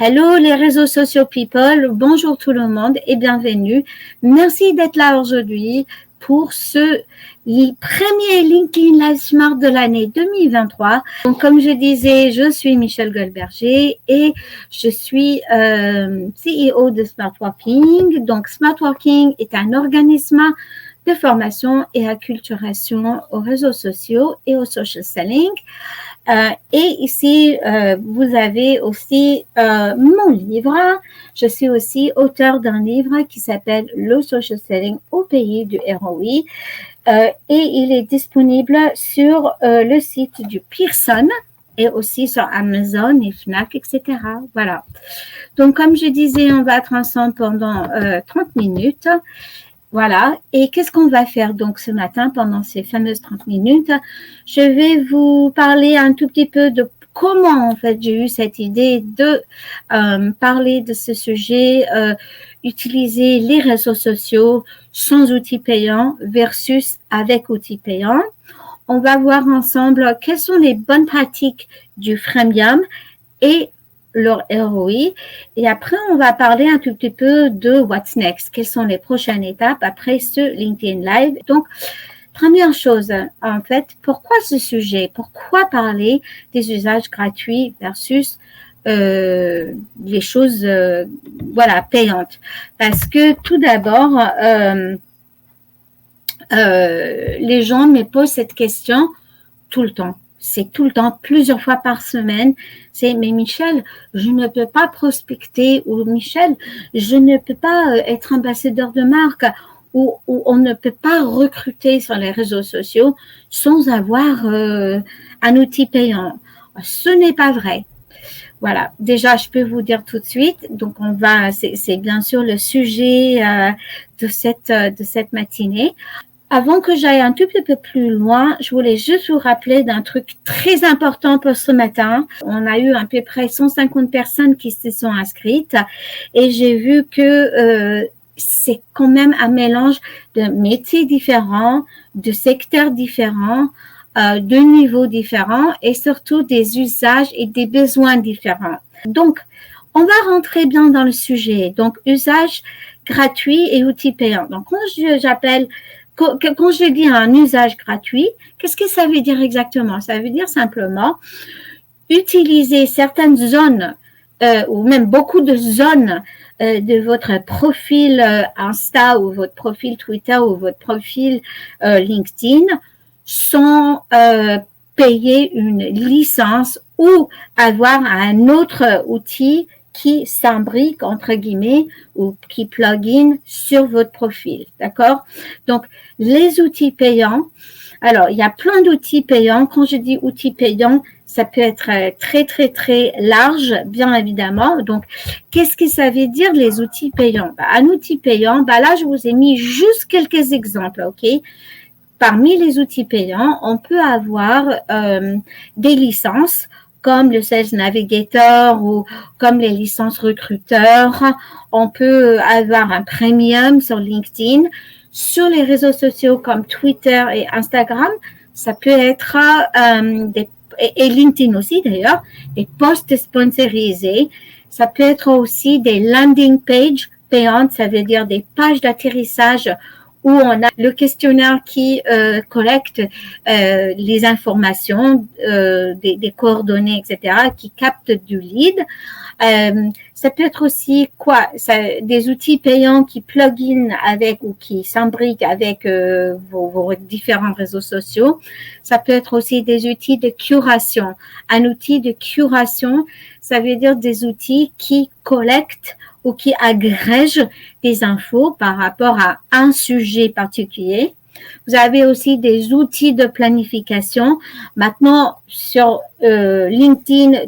Hello les réseaux sociaux people, bonjour tout le monde et bienvenue. Merci d'être là aujourd'hui pour ce premier LinkedIn Live Smart de l'année 2023. Donc comme je disais, je suis Michelle Goldberger et je suis CEO de Smartworking. Donc Smartworking est un organisme de formation et acculturation aux réseaux sociaux et au social selling. Et ici, vous avez aussi mon livre. Je suis aussi auteur d'un livre qui s'appelle Le Social Selling au pays du ROI. Et il est disponible sur le site du Pearson et aussi sur Amazon et Fnac, etc. Voilà. Donc, comme je disais, on va être ensemble pendant 30 minutes. Voilà. Et qu'est-ce qu'on va faire donc ce matin pendant ces fameuses 30 minutes? Je vais vous parler un tout petit peu de comment en fait j'ai eu cette idée de parler de ce sujet, utiliser les réseaux sociaux sans outils payants versus avec outils payants. On va voir ensemble quelles sont les bonnes pratiques du freemium et leur ROI. Et après, on va parler un tout petit peu de what's next. Quelles sont les prochaines étapes après ce LinkedIn Live? Donc, première chose, en fait, pourquoi ce sujet? Pourquoi parler des usages gratuits versus les choses payantes? Parce que tout d'abord, les gens me posent cette question tout le temps. C'est tout le temps, plusieurs fois par semaine. C'est, mais Michel, je ne peux pas prospecter, ou Michel, je ne peux pas être ambassadeur de marque, ou on ne peut pas recruter sur les réseaux sociaux sans avoir un outil payant. Ce n'est pas vrai. Voilà, déjà, je peux vous dire tout de suite, donc c'est bien sûr le sujet de cette matinée. Avant que j'aille un tout petit peu plus loin, je voulais juste vous rappeler d'un truc très important pour ce matin. On a eu à peu près 150 personnes qui se sont inscrites et j'ai vu que c'est quand même un mélange de métiers différents, de secteurs différents, de niveaux différents et surtout des usages et des besoins différents. Donc, on va rentrer bien dans le sujet. Donc, usage gratuit et outils payants. Donc, quand je dis un usage gratuit, qu'est-ce que ça veut dire exactement? Ça veut dire simplement utiliser certaines zones ou même beaucoup de zones de votre profil Insta ou votre profil Twitter ou votre profil LinkedIn sans payer une licence ou avoir un autre outil qui s'imbrique, entre guillemets, ou qui plug-in sur votre profil, d'accord? Donc, les outils payants, alors, il y a plein d'outils payants. Quand je dis outils payants, ça peut être très, très, très large, bien évidemment. Donc, qu'est-ce que ça veut dire, les outils payants? Un outil payant, là, je vous ai mis juste quelques exemples, OK? Parmi les outils payants, on peut avoir des licences comme le Sales Navigator ou comme les licences recruteurs. On peut avoir un premium sur LinkedIn. Sur les réseaux sociaux comme Twitter et Instagram, ça peut être et LinkedIn aussi d'ailleurs, des posts sponsorisés. Ça peut être aussi des landing pages payantes, ça veut dire des pages d'atterrissage où on a le questionnaire qui collecte les informations, des coordonnées, etc., qui capte du lead. Ça peut être aussi des outils payants qui plug-in avec ou qui s'imbriquent avec vos différents réseaux sociaux. Ça peut être aussi des outils de curation. Un outil de curation, ça veut dire des outils qui collectent ou qui agrègent des infos par rapport à un sujet particulier. Vous avez aussi des outils de planification. Maintenant, sur LinkedIn,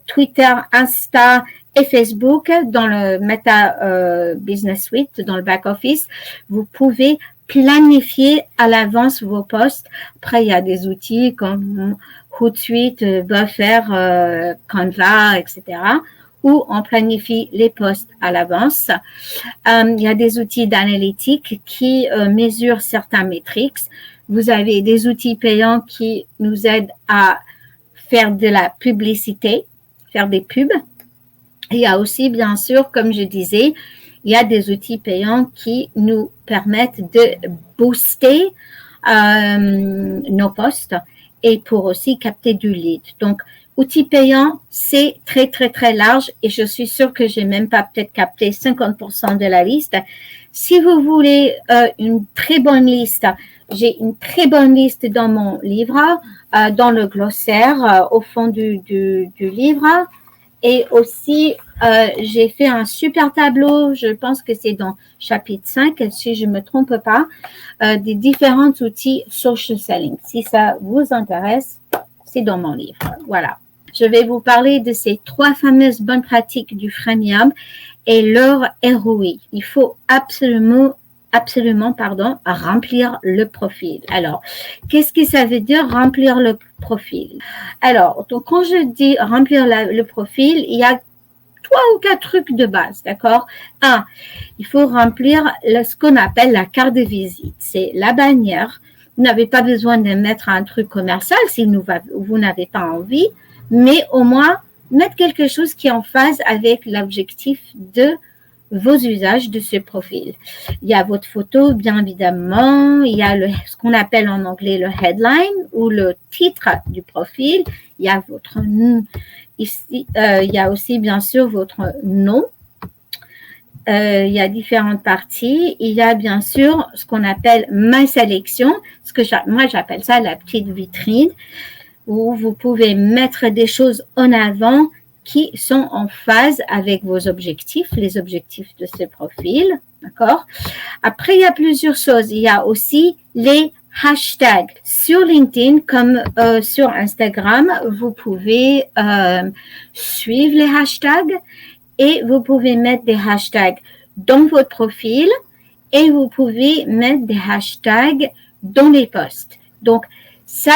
Twitter, Insta et Facebook, dans le Meta Business Suite, dans le back-office, vous pouvez planifier à l'avance vos posts. Après, il y a des outils comme Hootsuite, Buffer, Canva, etc., où on planifie les posts à l'avance. Il y a des outils d'analytique qui mesurent certains métriques. Vous avez des outils payants qui nous aident à faire de la publicité, faire des pubs. Il y a aussi, bien sûr, comme je disais, il y a des outils payants qui nous permettent de booster nos postes et pour aussi capter du lead. Donc, outils payants, c'est très, très, très large et je suis sûre que j'ai même pas peut-être capté 50% de la liste. Si vous voulez une très bonne liste, j'ai une très bonne liste dans mon livre, dans le glossaire, au fond du livre. Et aussi, j'ai fait un super tableau, je pense que c'est dans chapitre 5, si je ne me trompe pas, des différents outils social selling. Si ça vous intéresse, c'est dans mon livre. Voilà. Je vais vous parler de ces 3 fameuses bonnes pratiques du freemium et leur ROI. Il faut absolument, remplir le profil. Alors, qu'est-ce que ça veut dire remplir le profil? Alors, donc, quand je dis remplir le profil, il y a 3 ou 4 trucs de base, d'accord? 1, il faut remplir ce qu'on appelle la carte de visite. C'est la bannière. Vous n'avez pas besoin de mettre un truc commercial si vous n'avez pas envie, mais au moins mettre quelque chose qui est en phase avec l'objectif de vos usages de ce profil. Il y a votre photo, bien évidemment. Il y a ce qu'on appelle en anglais le headline ou le titre du profil. Il y a votre ici, il y a aussi bien sûr votre nom. Il y a différentes parties. Il y a bien sûr ce qu'on appelle ma sélection, moi j'appelle ça la petite vitrine, où vous pouvez mettre des choses en avant qui sont en phase avec vos objectifs, les objectifs de ce profil, d'accord? Après, il y a plusieurs choses. Il y a aussi les hashtags. Sur LinkedIn, comme sur Instagram, vous pouvez suivre les hashtags et vous pouvez mettre des hashtags dans votre profil et vous pouvez mettre des hashtags dans les posts. Donc, ça,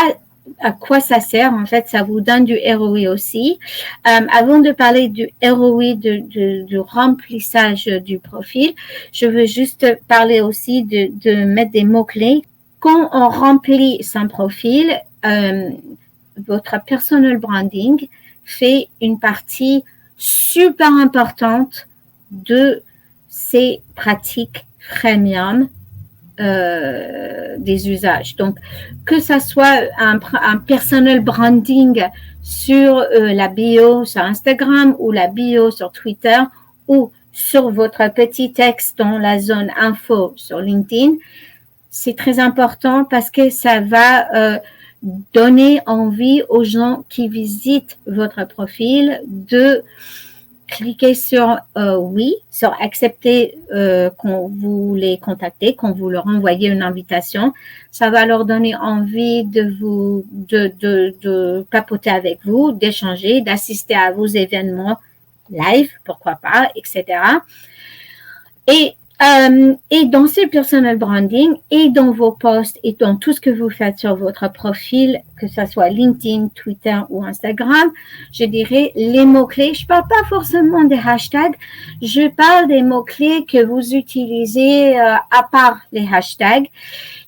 à quoi ça sert? En fait, ça vous donne du ROI aussi. Avant de parler du ROI, du remplissage du profil, je veux juste parler aussi de mettre des mots-clés. Quand on remplit son profil, votre personal branding fait une partie super importante de ces pratiques freemium des usages. Donc, que ça soit un personal branding sur la bio sur Instagram ou la bio sur Twitter ou sur votre petit texte dans la zone info sur LinkedIn, c'est très important parce que ça va donner envie aux gens qui visitent votre profil de cliquez sur oui, sur accepter qu'on vous les contactez, qu'on vous leur envoyez une invitation. Ça va leur donner envie de papoter avec vous, d'échanger, d'assister à vos événements live, pourquoi pas, etc. Et dans ce personal branding et dans vos posts et dans tout ce que vous faites sur votre profil, que ce soit LinkedIn, Twitter ou Instagram, je dirais les mots-clés. Je parle pas forcément des hashtags, je parle des mots-clés que vous utilisez à part les hashtags.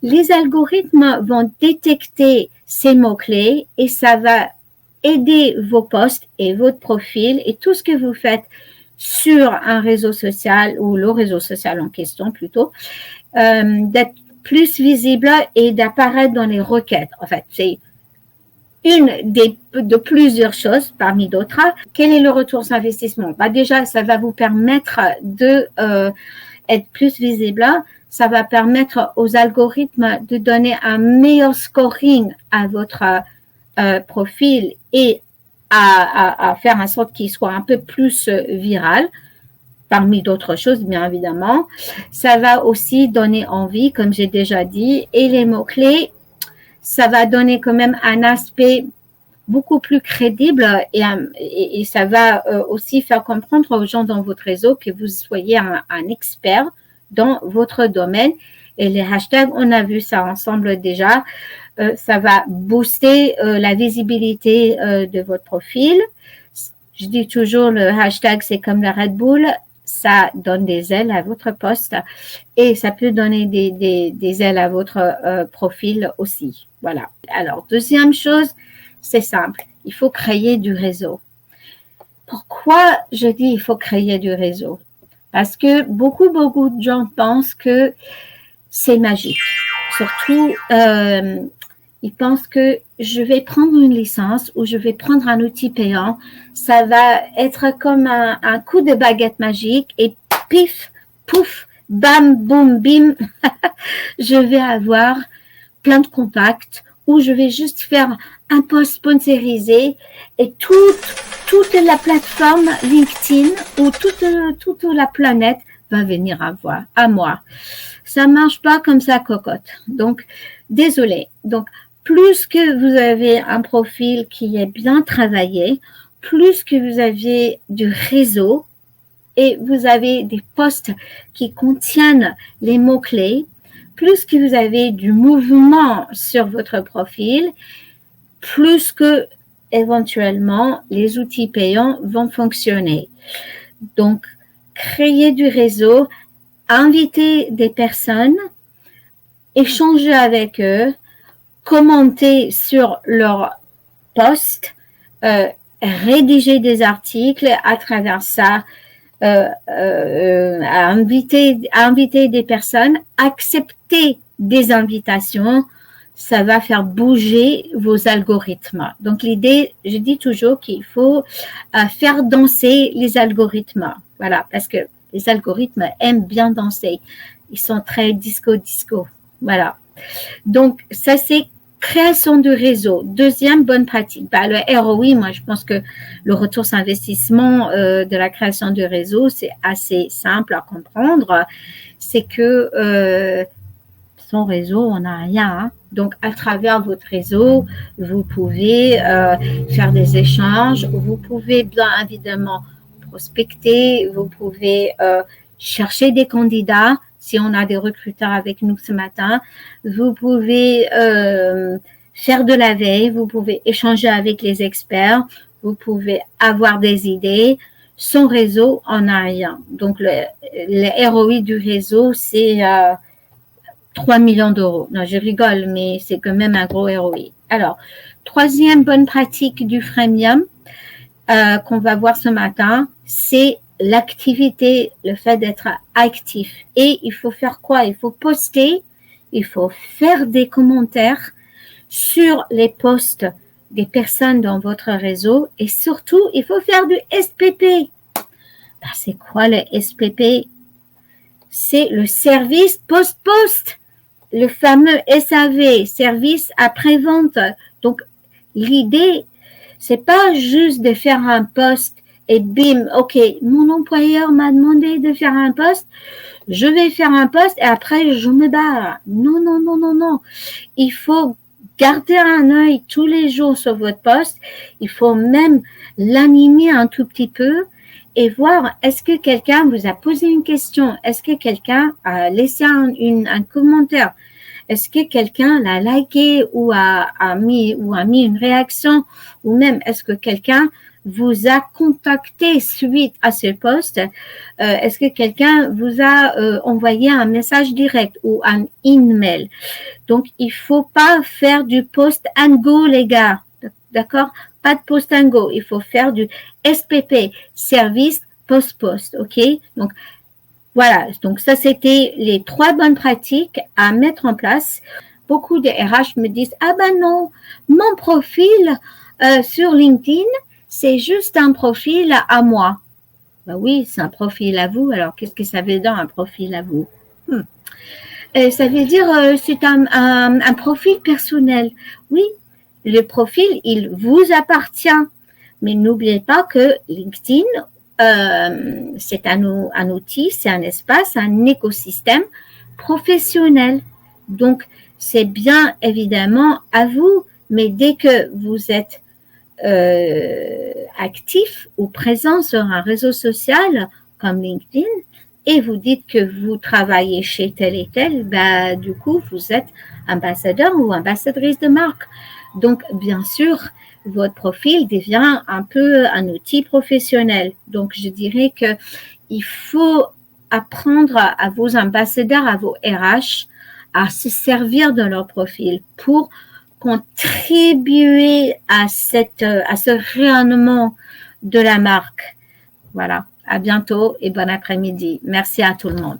Les algorithmes vont détecter ces mots-clés et ça va aider vos posts et votre profil et tout ce que vous faites sur un réseau social ou le réseau social en question plutôt, d'être plus visible et d'apparaître dans les requêtes. En fait, c'est une de plusieurs choses parmi d'autres. Quel est le retour sur investissement? Déjà, ça va vous permettre de être plus visible. Ça va permettre aux algorithmes de donner un meilleur scoring à votre profil et à faire en sorte qu'il soit un peu plus viral, parmi d'autres choses, bien évidemment. Ça va aussi donner envie, comme j'ai déjà dit, et les mots-clés, ça va donner quand même un aspect beaucoup plus crédible et ça va aussi faire comprendre aux gens dans votre réseau que vous soyez un expert dans votre domaine. Et les hashtags, on a vu ça ensemble déjà. Ça va booster la visibilité de votre profil. Je dis toujours, le hashtag, c'est comme le Red Bull. Ça donne des ailes à votre poste et ça peut donner des ailes à votre profil aussi. Voilà. Alors, deuxième chose, c'est simple. Il faut créer du réseau. Pourquoi je dis il faut créer du réseau? Parce que beaucoup de gens pensent que c'est magique. Surtout, ils pensent que je vais prendre une licence ou je vais prendre un outil payant. Ça va être comme un coup de baguette magique et pif, pouf, bam, boum, bim, je vais avoir plein de contacts ou je vais juste faire un post sponsorisé et toute la plateforme LinkedIn ou toute la planète va venir à moi. Ça marche pas comme ça, cocotte. Donc, désolé. Donc, plus que vous avez un profil qui est bien travaillé, plus que vous avez du réseau et vous avez des posts qui contiennent les mots-clés, plus que vous avez du mouvement sur votre profil, plus que éventuellement les outils payants vont fonctionner. Donc, créer du réseau, inviter des personnes, échanger avec eux, commenter sur leurs posts, rédiger des articles à travers ça, à inviter des personnes, accepter des invitations, ça va faire bouger vos algorithmes. Donc l'idée, je dis toujours qu'il faut faire danser les algorithmes. Voilà, parce que les algorithmes aiment bien danser. Ils sont très disco. Voilà. Donc ça c'est création de réseau. Deuxième bonne pratique. Le ROI, moi je pense que le retour sur investissement de la création de réseau, c'est assez simple à comprendre. C'est que sans réseau, on n'a rien. Hein. Donc, à travers votre réseau, vous pouvez faire des échanges, vous pouvez bien évidemment prospecter, vous pouvez chercher des candidats. Si on a des recruteurs avec nous ce matin, vous pouvez faire de la veille, vous pouvez échanger avec les experts, vous pouvez avoir des idées. Sans réseau, on n'a rien. Donc, le ROI du réseau, c'est 3 millions d'euros. Non, je rigole, mais c'est quand même un gros ROI. Alors, troisième bonne pratique du freemium qu'on va voir ce matin, c'est l'activité, le fait d'être actif. Et il faut faire quoi? Il faut poster, il faut faire des commentaires sur les posts des personnes dans votre réseau et surtout, il faut faire du SPP. C'est quoi le SPP? C'est le service post-post. Le fameux SAV, service après-vente. Donc, l'idée, c'est pas juste de faire un post et bim, ok, mon employeur m'a demandé de faire un post, je vais faire un post et après je me barre. Non. Il faut garder un œil tous les jours sur votre post. Il faut même l'animer un tout petit peu et voir est-ce que quelqu'un vous a posé une question, est-ce que quelqu'un a laissé un commentaire, est-ce que quelqu'un l'a liké ou a mis une réaction, ou même est-ce que quelqu'un vous a contacté suite à ce post, est-ce que quelqu'un vous a envoyé un message direct ou un email. Donc il faut pas faire du post and go, les gars, d'accord? Pas de post and go, il faut faire du SPP, service post-post, ok? Donc, voilà, donc ça, c'était les 3 bonnes pratiques à mettre en place. Beaucoup de RH me disent, ah ben non, mon profil sur LinkedIn, c'est juste un profil à moi. Ben oui, c'est un profil à vous, alors qu'est-ce que ça veut dire un profil à vous? Ça veut dire c'est un profil personnel. Oui, le profil, il vous appartient. Mais n'oubliez pas que LinkedIn, c'est un outil, c'est un espace, un écosystème professionnel. Donc, c'est bien évidemment à vous, mais dès que vous êtes actif ou présent sur un réseau social comme LinkedIn, et vous dites que vous travaillez chez tel et tel, bah, du coup, vous êtes ambassadeur ou ambassadrice de marque. Donc, bien sûr, votre profil devient un peu un outil professionnel. Donc, je dirais que il faut apprendre à vos ambassadeurs, à vos RH, à se servir de leur profil pour contribuer à ce rayonnement de la marque. Voilà, à bientôt et bon après-midi. Merci à tout le monde.